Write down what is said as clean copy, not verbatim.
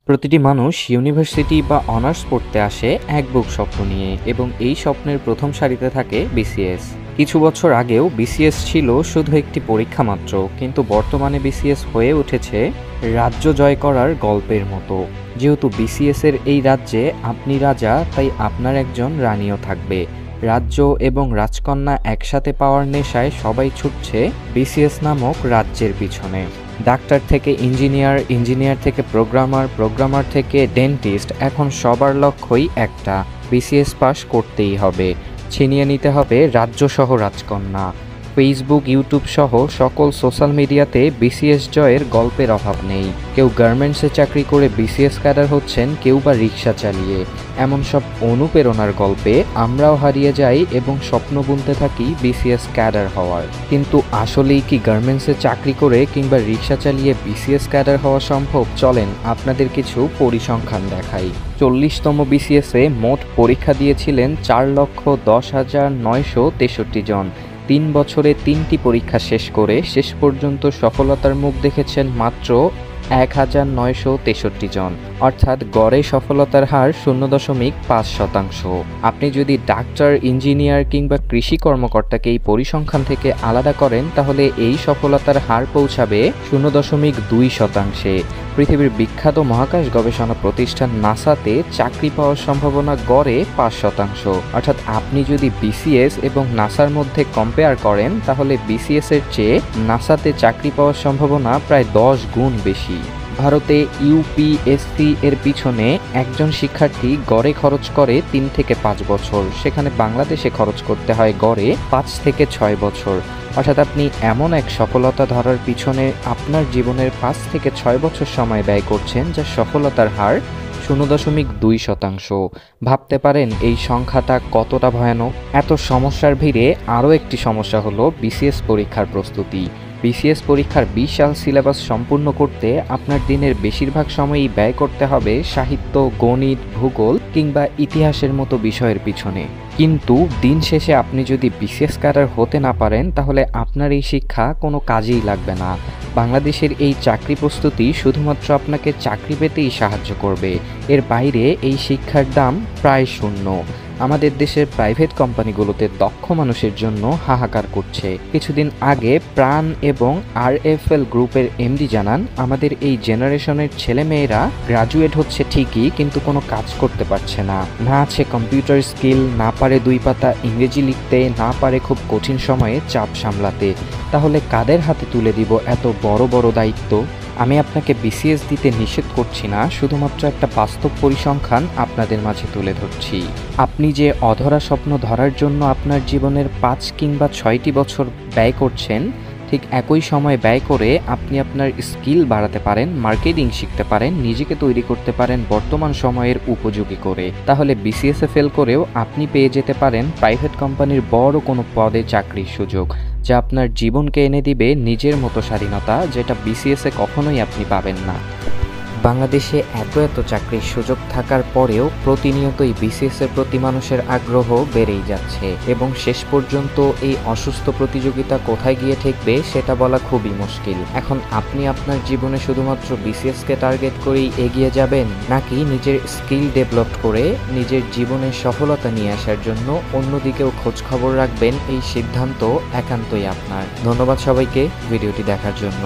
প্রতিটি মানুষ ইউনিভার্সিটি বা অনার্স পড়তে আসে এক বুক স্বপ্ন নিয়ে এবং এই স্বপ্নের প্রথম সারিতে থাকে বিসিএস। কিছু বছর আগেও বিসিএস ছিল শুধু একটি পরীক্ষা মাত্র, কিন্তু বর্তমানে বিসিএস হয়ে উঠেছে রাজ্য জয় করার গল্পের মতো। যেহেতু বিসিএস এর এই রাজ্যে আপনি রাজা, তাই আপনার একজন রানীও থাকবে। রাজ্য এবং রাজকন্যা একসাথে পাওয়ার নেশায় সবাই ছুটছে বিসিএস নামক রাজ্যের পিছনে। ডাক্তার থেকে ইঞ্জিনিয়ার, ইঞ্জিনিয়ার থেকে প্রোগ্রামার, প্রোগ্রামার থেকে ডেন্টিস্ট, এখন সবার লক্ষ্যই একটা, বিসিএস পাস করতেই হবে। ছিনিয়ে নিতে হবে রাজ্যসহ রাজকন্যা। ফেসবুক, ইউটিউব সহ সকল সোশ্যাল মিডিয়াতে বিসিএস জয়ের গল্পের অভাব নেই। কেউ গার্মেন্টসে চাকরি করে বিসিএস ক্যাডার হচ্ছেন, কেউ বা রিক্সা চালিয়ে। এমন সব অনুপ্রেরণার গল্পে আমরাও হারিয়ে যাই এবং স্বপ্ন বুনতে থাকি বিসিএস ক্যাডার হওয়ার। কিন্তু আসলেই কি গার্মেন্টসে চাকরি করে কিংবা রিক্সা চালিয়ে বিসিএস ক্যাডার হওয়া সম্ভব? চলেন আপনাদের কিছু পরিসংখ্যান দেখাই। 40তম বিসিএসে মোট পরীক্ষা দিয়েছিলেন 4,10,963 জন। 3 বছরে 3টি পরীক্ষা শেষ করে শেষ পর্যন্ত সফলতার মুখ দেখেছেন মাত্র 1,963 জন, অর্থাৎ গড়ে সফলতার হার 0.5%। আপনি যদি ডাক্তার, ইঞ্জিনিয়ার কিংবা কৃষি কর্মকর্তাকে এই পরিসংখ্যান থেকে আলাদা করেন, তাহলে এই সফলতার হার পৌঁছাবে 0.2%। পৃথিবীর বিখ্যাত মহাকাশ গবেষণা প্রতিষ্ঠান নাসাতে চাকরি পাওয়ার সম্ভাবনা গড়ে 5%। অর্থাৎ আপনি যদি বিসিএস এবং নাসার মধ্যে কম্পেয়ার করেন, তাহলে বিসিএস এর চেয়ে নাসাতে চাকরি পাওয়ার সম্ভাবনা প্রায় 10 গুণ বেশি। ভারতে ইউপিএসসি এর পিছনে একজন শিক্ষার্থী গড়ে খরচ করে 3 থেকে 5 বছর, সেখানে বাংলাদেশে খরচ করতে হয় গড়ে 5 থেকে 6 বছর। অর্থাৎ আপনি এমন এক সফলতা ধরার পিছনে আপনার জীবনের 5 থেকে 6 বছর সময় ব্যয় করছেন, যা সফলতার হার 0.2%। ভাবতে পারেন এই সংখ্যাটা কতটা ভয়ানক। এত সমস্যার ভিড়ে আরও একটি সমস্যা হলো বিসিএস পরীক্ষার প্রস্তুতি। বিসিএস পরীক্ষার বিশাল সিলেবাস সম্পূর্ণ করতে আপনার দিনের বেশিরভাগ সময়ই ব্যয় করতে হবে সাহিত্য, গণিত, ভূগোল কিংবা ইতিহাসের মতো বিষয়ের পিছনে। কিন্তু দিন শেষে আপনি যদি বিসিএস ক্যাডার হতে না পারেন, তাহলে আপনার এই শিক্ষা কোনো কাজেই লাগবে না। বাংলাদেশের এই চাকরি প্রস্তুতি শুধুমাত্র আপনাকে চাকরি পেতেই সাহায্য করবে, এর বাইরে এই শিক্ষার দাম প্রায় শূন্য। আমাদের দেশের প্রাইভেট কোম্পানিগুলোতে দক্ষ মানুষের জন্য হাহাকার করছে। কিছুদিন আগে প্রাণ এবং আরএফএল গ্রুপের এমডি জানান, আমাদের এই জেনারেশনের ছেলেমেয়েরা গ্রাজুয়েট হচ্ছে ঠিকই, কিন্তু কোনো কাজ করতে পারছে না। না আছে কম্পিউটার স্কিল, না পারে 2 পাতা ইংরেজি লিখতে, না পারে খুব কঠিন সময়ে চাপ সামলাতে। তাহলে কাদের হাতে তুলে দিব এত বড় বড় দায়িত্ব? আমি আপনাকে বিসিএস দিতে নিষেধ করছি না, শুধুমাত্র একটা বাস্তব পরিসংখ্যান আপনাদের মাঝে তুলে ধরছি। আপনি যে অধরা স্বপ্ন ধরার জন্য আপনার জীবনের 5 কিংবা 6টি বছর ব্যয় করছেন, ঠিক একই সময় ব্যয় করে আপনি আপনার স্কিল বাড়াতে পারেন, মার্কেটিং শিখতে পারেন, নিজেকে তৈরি করতে পারেন বর্তমান সময়ের উপযোগী করে। তাহলে বিসিএসে ফেল করেও আপনি পেয়ে যেতে পারেন প্রাইভেট কোম্পানির বড় কোনো পদে চাকরির সুযোগ, যা আপনার জীবনকে এনে দিবে নিজের মতো স্বাধীনতা, যেটা বিসিএসে কখনোই আপনি পাবেন না। বাংলাদেশে এত চাকরির সুযোগ থাকার পরেও প্রতিনিয়তই বিসিএসের প্রতি মানুষের আগ্রহ বেড়েই যাচ্ছে এবং শেষ পর্যন্ত এই অসুস্থ প্রতিযোগিতা কোথায় গিয়ে ঠেকবে সেটা বলা খুবই মুশকিল। এখন আপনি আপনার জীবনে শুধুমাত্র বিসিএসকে টার্গেট করেই এগিয়ে যাবেন, নাকি নিজের স্কিল ডেভেলপ করে নিজের জীবনের সফলতা নিয়ে আসার জন্য অন্যদিকেও খোঁজ খবর রাখবেন, এই সিদ্ধান্ত একান্তই আপনার। ধন্যবাদ সবাইকে ভিডিওটি দেখার জন্য।